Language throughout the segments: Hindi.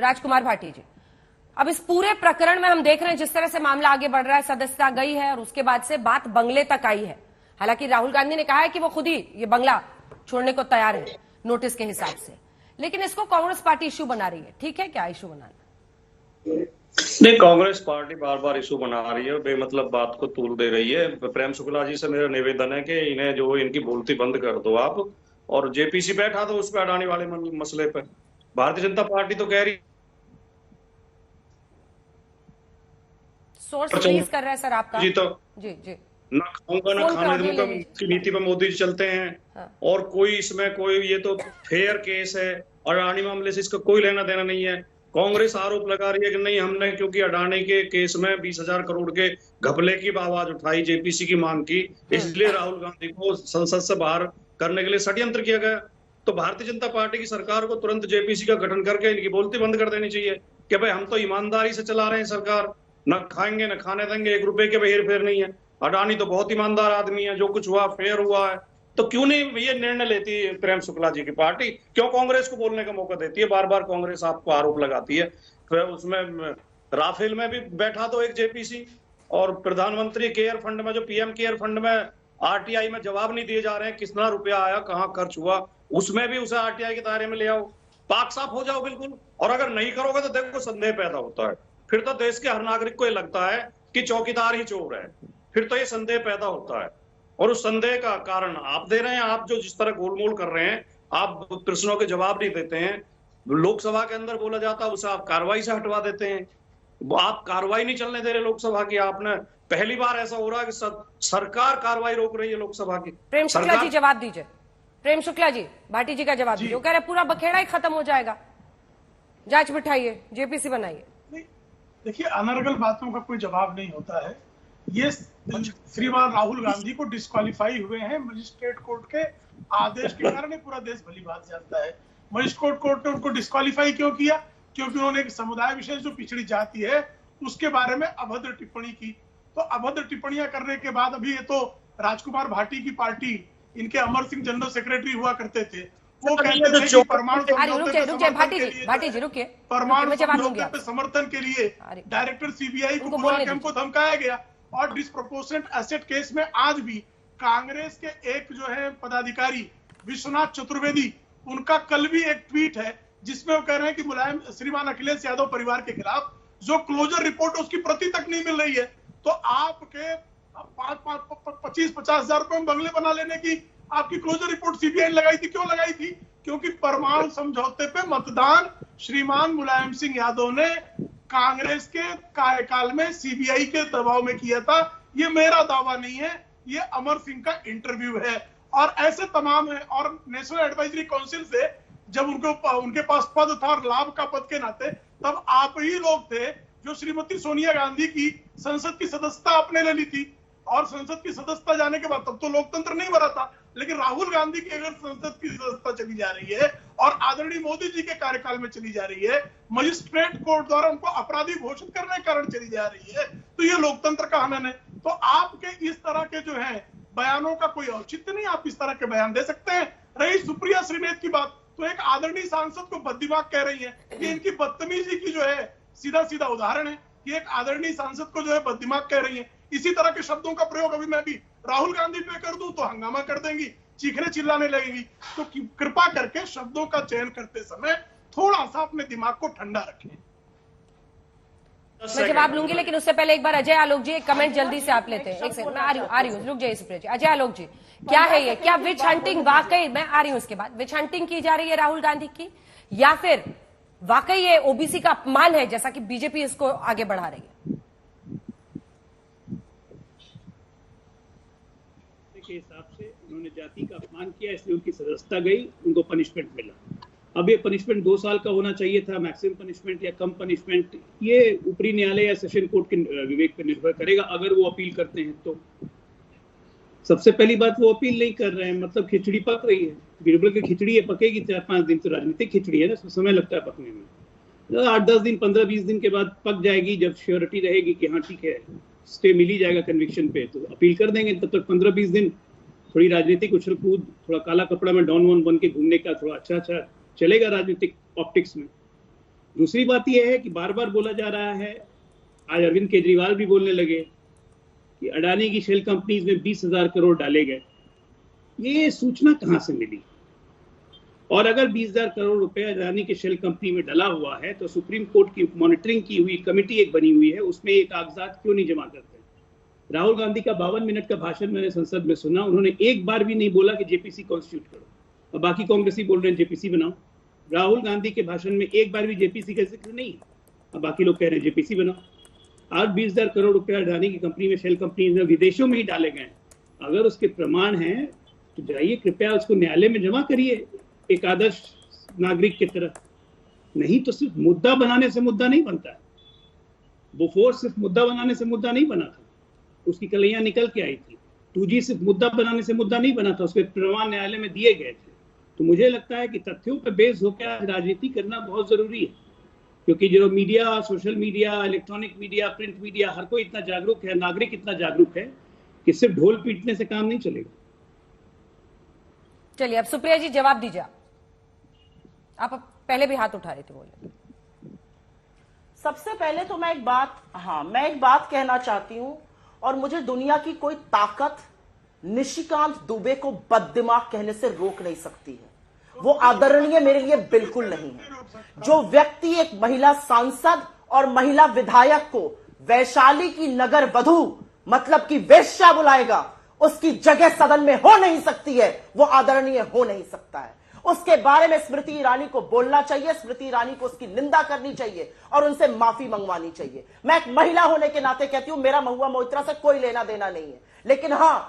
राजकुमार भाटी जी, अब इस पूरे प्रकरण में हम देख रहे हैं जिस तरह से मामला आगे बढ़ रहा है, सदस्यता गई है और उसके बाद से बात बंगले तक आई है। हालांकि राहुल गांधी ने कहा है कि वो खुद ही ये बंगला छोड़ने को तैयार है नोटिस के हिसाब से, लेकिन इसको कांग्रेस पार्टी इश्यू बना रही है। ठीक है क्या इश्यू बनाना? नहीं, कांग्रेस पार्टी बार बार इशू बना रही है, बेमतलब बात को तूल दे रही है। प्रेम शुक्ला जी से मेरा निवेदन है कि इन्हें जो इनकी बोलती बंद कर दो आप, और जेपीसी बैठा दो उस पर अडानी वाले मसले पर। भारतीय जनता पार्टी तो कह रही सोर्स रिलीज कर रहा है सर आपका जी, तो जी ना खाऊंगा ना खाने दूंगा की नीति पर मोदी जी चलते हैं। हाँ। और कोई इसमें कोई ये तो फेयर केस है, अडानी मामले से इसका कोई लेना देना नहीं है। कांग्रेस आरोप लगा रही है कि नहीं, हमने क्योंकि अडानी के केस में 20,000 करोड़ के घपले की आवाज उठाई, जेपीसी की मांग की, इसलिए राहुल गांधी को संसद से बाहर करने के लिए षड्यंत्र किया गया। तो भारतीय जनता पार्टी की सरकार को तुरंत जेपीसी का गठन करके इनकी बोलती बंद कर देनी चाहिए कि भाई हम तो ईमानदारी से चला रहे हैं सरकार, न खाएंगे न खाने देंगे, 1 रुपए के भी हेर फेर नहीं है। अडानी तो बहुत ईमानदार आदमी है, जो कुछ हुआ फेयर हुआ है। तो क्यों नहीं ये निर्णय लेती है प्रेम शुक्ला जी की पार्टी? क्यों कांग्रेस को बोलने का मौका देती है? बार बार कांग्रेस आपको आरोप लगाती है। फिर उसमें राफेल में भी बैठा तो एक जेपीसी, और प्रधानमंत्री केयर फंड में, जो पीएम केयर फंड में आरटीआई में जवाब नहीं दिए जा रहे हैं कितना रुपया आया, कहां खर्च हुआ, उसमें भी उसे आरटीआई के दायरे में ले आओ, पाक साफ हो जाओ बिल्कुल। और अगर नहीं करोगे तो देखो संदेह पैदा होता है, फिर तो देश के हर नागरिक को ये लगता है कि चौकीदार ही चोर है, फिर तो ये संदेह पैदा होता है। और उस संदेह का कारण आप दे रहे हैं। आप जो जिस तरह गोलमोल कर रहे हैं, आप प्रश्नों के जवाब नहीं देते हैं, लोकसभा के अंदर बोला जाता है उसे आप कार्रवाई से हटवा देते हैं। आप कार्रवाई नहीं चलने दे रहे लोकसभा की। आपने पहली बार ऐसा हो रहा है कि सरकार कार्रवाई रोक रही है लोकसभा की। प्रेम शुक्ला जी जवाब दीजिए। प्रेम शुक्ला जी, भाटी जी का जवाब दीजिए। वो कह रहे पूरा बखेड़ा ही खत्म हो जाएगा, जांच बिठाइए, जेपीसी बनाइए। देखिए, अनर्गल बातों का कोई जवाब नहीं होता है। ये श्रीमान राहुल गांधी को डिस्क्वालीफाई हुए हैं मजिस्ट्रेट कोर्ट के आदेश के कारण। पूरा देश भली बात जानता है मजिस्ट्रेट कोर्ट ने उनको डिस्क्वालीफाई क्यों किया, क्योंकि उन्होंने एक समुदाय विशेष जो पिछड़ी जाति है उसके बारे में अभद्र टिप्पणी की। तो अभद्र टिप्पणियां करने के बाद अभी ये तो राजकुमार भाटी की पार्टी, इनके अमर सिंह जनरल सेक्रेटरी हुआ करते थे, वो कहते थे कि परमाणु समझौते पे समर्थन के लिए डायरेक्टर सीबीआई को बुला के हमको धमकाया गया। और डिस्प्रोपोर्शनेट एसेट केस में आज भी कांग्रेस के एक जो है पदाधिकारी विश्वनाथ चतुर्वेदी, उनका कल भी एक ट्वीट है जिसमें वो कह रहे हैं कि मुलायम श्रीमान अखिलेश यादव परिवार के खिलाफ जो क्लोजर रिपोर्ट उसकी प्रति तक नहीं मिल रही है। तो आपके 25-50 हजार रुपए में बंगले बना लेने की आपकी क्लोजर रिपोर्ट सीबीआई ने लगाई थी। क्यों लगाई थी? क्योंकि परमाणु समझौते पे मतदान श्रीमान मुलायम सिंह यादव ने कांग्रेस के कार्यकाल में सीबीआई के दबाव में किया था। ये मेरा दावा नहीं है, ये अमर सिंह का इंटरव्यू है। और ऐसे तमाम है। और नेशनल एडवाइजरी काउंसिल से जब उनके पास पद था और लाभ का पद के नाते, तब आप ही लोग थे जो श्रीमती सोनिया गांधी की संसद की सदस्यता आपने ले ली थी। और संसद की सदस्यता जाने के बाद तब तो लोकतंत्र नहीं बना था, लेकिन राहुल गांधी की अगर संसद की सदस्यता चली जा रही है और आदरणीय मोदी जी के कार्यकाल में चली जा रही है, मजिस्ट्रेट कोर्ट द्वारा उनको अपराधी घोषित करने के कारण चली जा रही है, तो ये लोकतंत्र का हनन है। तो आपके इस तरह के जो है बयानों का कोई औचित्य नहीं, आप इस तरह के बयान दे सकते हैं। रही सुप्रिया श्रीनेत की बात, तो एक आदरणीय सांसद को बददिमाग कह रही है, ये इनकी बदतमीजी की जो है सीधा सीधा उदाहरण है कि एक आदरणीय सांसद को जो है बददिमाग कह रही है। इसी तरह के शब्दों का प्रयोग अभी मैं भी राहुल गांधी पे कर दूं तो हंगामा कर देंगी, चीखने चिल्लाने लगेंगी। तो कृपा करके शब्दों का चयन करते समय थोड़ा सा अपने दिमाग को ठंडा रखें। मैं जवाब लूंगी, लेकिन उससे पहले एक बार अजय आलोक जी एक कमेंट जल्दी से आप लेते हैं। एक सेकंड, मैं आ रही हूँ, रुक जाइए सुप्रिया जी। अजय आलोक जी, क्या है ये? क्या विच हंटिंग वाकई, मैं आ रही हूँ उसके बाद, विच हंटिंग की जा रही है राहुल गांधी की, या फिर वाकई ये ओबीसी का अपमान है जैसा कि बीजेपी इसको आगे बढ़ा रही है? के हिसाब से उन्होंने जाति का अपमान किया, इसलिए उनकी सदस्यता गई, उनको पनिशमेंट मिला। अब ये पनिशमेंट 2 साल का होना चाहिए था, मैक्सिमम पनिशमेंट या कम पनिशमेंट, ये ऊपरी न्यायालय या सेशन कोर्ट के विवेक पर निर्भर करेगा। अगर वो अपील करते हैं तो सबसे पहली बात, वो अपील नहीं कर रहे हैं, मतलब खिचड़ी पक रही है। बिरबल की खिचड़ी है, पकेगी 4-5 दिन, तो राजनीतिक खिचड़ी है ना, समय लगता है पकने में। 8-10 दिन, 15-20 दिन के बाद पक जाएगी, जब श्योरिटी रहेगी कि हाँ ठीक है, स्टे मिल ही जाएगा कन्विक्शन पे, तो अपील कर देंगे। तब तक 15-20 दिन थोड़ी राजनीतिक उछल कूद, थोड़ा काला कपड़ा में डॉन वॉन बन के घूमने का थोड़ा अच्छा चलेगा राजनीतिक ऑप्टिक्स में। दूसरी बात यह है कि बार बार बोला जा रहा है, आज अरविंद केजरीवाल भी बोलने लगे कि अडानी की शेल कंपनीज में 20,000 करोड़ डाले गए। ये सूचना कहां से मिली? और अगर 20,000 करोड़ रुपए अडानी के शेल कंपनी में डला हुआ है तो सुप्रीम कोर्ट की मॉनिटरिंग की हुई कमेटी एक बनी हुई है, उसमें ये कागजात क्यों नहीं जमा करते? राहुल गांधी का 52 मिनट का भाषण मैंने संसद में सुना, उन्होंने एक बार भी नहीं बोला कि जेपीसी कॉन्स्टिट्यूट करो, और बाकी कांग्रेसी बोल रहे हैं जेपीसी बनाओ। राहुल गांधी के भाषण में एक बार भी जेपीसी का जिक्र नहीं है, और बाकी लोग कह रहे हैं जेपीसी बनाओ। आज 20,000 करोड़ रुपया अडानी की कंपनी में, शेल कंपनी में विदेशों में ही डाले गए। अगर उसके प्रमाण हैं तो जाइए कृपया उसको न्यायालय में जमा करिए एक आदर्श नागरिक की तरह। नहीं तो सिर्फ मुद्दा बनाने से मुद्दा नहीं बनता है। बोफोर्स सिर्फ मुद्दा बनाने से मुद्दा नहीं बना था, उसकी कलैयां निकल के आई थी। 2G सिर्फ मुद्दा बनाने से मुद्दा नहीं बना था, उसके प्रमाण न्यायालय में दिए गए थे। तो मुझे लगता है कि तथ्यों पर बेस होकर राजनीति करना बहुत जरूरी है, क्योंकि जो media, social media, electronic media, print media, हर कोई इतना जागरूक है, नागरिक इतना जागरूक है कि सिर्फ ढोल पीटने से काम नहीं चलेगा। चलिए अब सुप्रिया जी जवाब दीजिए। आप पहले भी हाथ उठा रही थी, बोलिए। सबसे पहले तो मैं एक बात कहना चाहती हूं, और मुझे दुनिया की कोई ताकत निशिकांत दुबे को बददिमाग कहने से रोक नहीं सकती है। वो आदरणीय मेरे लिए बिल्कुल नहीं है। जो व्यक्ति एक महिला सांसद और महिला विधायक को वैशाली की नगर वधू मतलब कि वेश्या बुलाएगा, उसकी जगह सदन में हो नहीं सकती है, वो आदरणीय हो नहीं सकता है। उसके बारे में स्मृति ईरानी को बोलना चाहिए, स्मृति ईरानी को उसकी निंदा करनी चाहिए और उनसे माफी मंगवानी चाहिए। मैं एक महिला होने के नाते कहती हूं, मेरा महुआ मोइत्रा से कोई लेना देना नहीं है, लेकिन हां,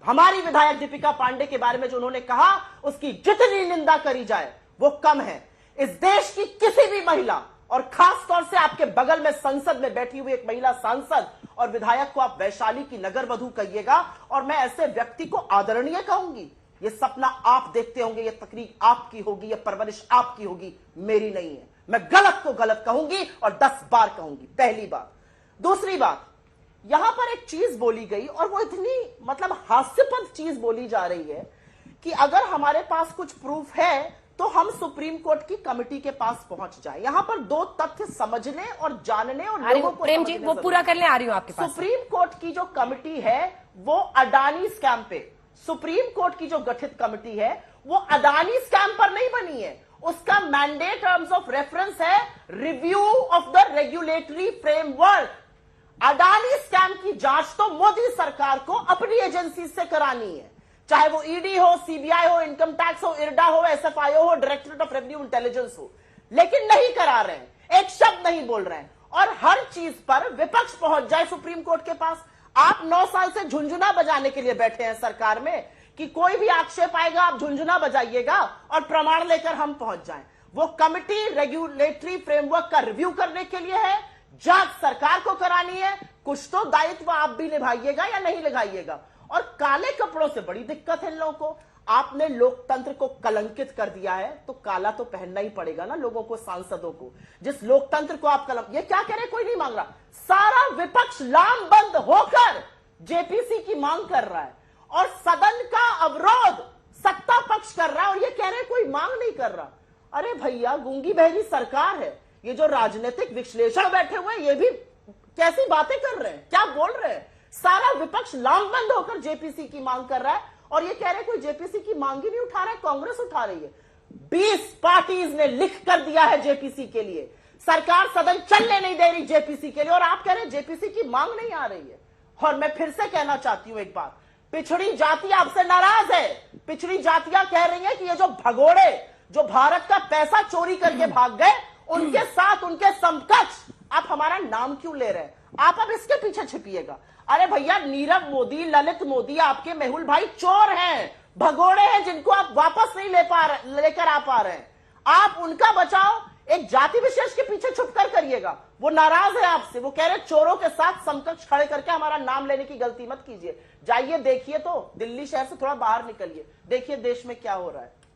हमारी विधायक दीपिका पांडे के बारे में जो उन्होंने कहा, उसकी जितनी निंदा करी जाए वो कम है। इस देश की किसी भी महिला, और खास तौर से आपके बगल में संसद में बैठी हुई एक महिला सांसद और विधायक को आप वैशाली की नगर वधू कहिएगा, और मैं ऐसे व्यक्ति को आदरणीय कहूंगी। ये सपना आप देखते होंगे, ये तकरीर आपकी होगी, ये परवरिश आपकी होगी, मेरी नहीं है। मैं गलत को गलत कहूंगी और 10 बार कहूंगी, पहली बात। दूसरी बात, यहां पर एक चीज बोली गई और वो इतनी मतलब हास्यास्पद चीज बोली जा रही है कि अगर हमारे पास कुछ प्रूफ है तो हम सुप्रीम कोर्ट की कमेटी के पास पहुंच जाए। यहां पर दो तथ्य समझने और जानने और लोगों को प्रेम जी वो पूरा कर ले, आ रही हूं आपके पास। सुप्रीम कोर्ट की जो कमेटी है वो अडानी स्कैम पे, सुप्रीम कोर्ट की जो गठित कमेटी है वो अडानी स्कैम पर नहीं बनी है। उसका मैंडेट टर्म्स ऑफ रेफरेंस है review of the regulatory framework. Adani scam की जांच तो मोदी सरकार को अपनी एजेंसी से करानी है, चाहे वो ईडी हो, सीबीआई हो, इनकम टैक्स हो, इरडा हो, एसएफआईओ हो, डायरेक्टरेट ऑफ रेवेन्यू इंटेलिजेंस हो, लेकिन नहीं करा रहे हैं, एक शब्द नहीं बोल रहे हैं। और हर चीज पर विपक्ष पहुंच जाए सुप्रीम कोर्ट के पास। आप 9 साल से झुंझुना बजाने के लिए बैठे हैं सरकार में कि कोई भी आक्षेप आएगा आप झुंझुना बजाइएगा और प्रमाण लेकर हम पहुंच जाएं। वो कमिटी रेगुलेटरी फ्रेमवर्क का रिव्यू करने के लिए है, जांच सरकार को करानी है, कुछ तो दायित्व आप भी निभाइएगा या नहीं निभाइएगा। और काले कपड़ों से बड़ी दिक्कत है इन लोगों को। आपने लोकतंत्र को कलंकित कर दिया है तो काला तो पहनना ही पड़ेगा ना लोगों को, सांसदों को। जिस लोकतंत्र को आप ये क्या कह रहे, कोई नहीं मांग रहा, सारा विपक्ष लामबंद होकर जेपीसी की मांग कर रहा है और सदन का अवरोध सत्ता पक्ष कर रहा है, और ये कह रहे कोई मांग नहीं कर रहा। अरे भैया, गूंगी बहरी सरकार है। ये जो राजनीतिक विश्लेषण बैठे हुए हैं ये भी कैसी बातें कर रहे हैं, क्या बोल रहे हैं। सारा विपक्ष लामबंद होकर जेपीसी की मांग कर रहा है और ये कह रहे कोई जेपीसी की मांग ही नहीं उठा रहा है, कांग्रेस उठा रही है। 20 पार्टीज ने लिख कर दिया है जेपीसी के लिए, सरकार सदन चलने नहीं दे रही जेपीसी के लिए, और आप कह रहे हैं जेपीसी की मांग नहीं आ रही है। और मैं फिर से कहना चाहती हूं एक बात, पिछड़ी जाति आपसे नाराज है। पिछड़ी जातियां कह रही है कि ये जो भगोड़े जो भारत का पैसा चोरी करके भाग गए, उनके साथ उनके समकक्ष आप हमारा नाम क्यों ले रहे हैं। आप अब इसके पीछे छिपिएगा। अरे भैया, नीरव मोदी, ललित मोदी, आपके मेहुल भाई चोर हैं, भगोड़े हैं, जिनको आप वापस नहीं लेकर आ पा रहे हैं। आप उनका बचाव एक जाति विशेष के पीछे छुपकर करिएगा। वो नाराज है आपसे, वो कह रहे चोरों के साथ समकक्ष खड़े करके हमारा नाम लेने की गलती मत कीजिए। जाइए देखिए, तो दिल्ली शहर से थोड़ा बाहर निकलिए, देखिए देश में क्या हो रहा है।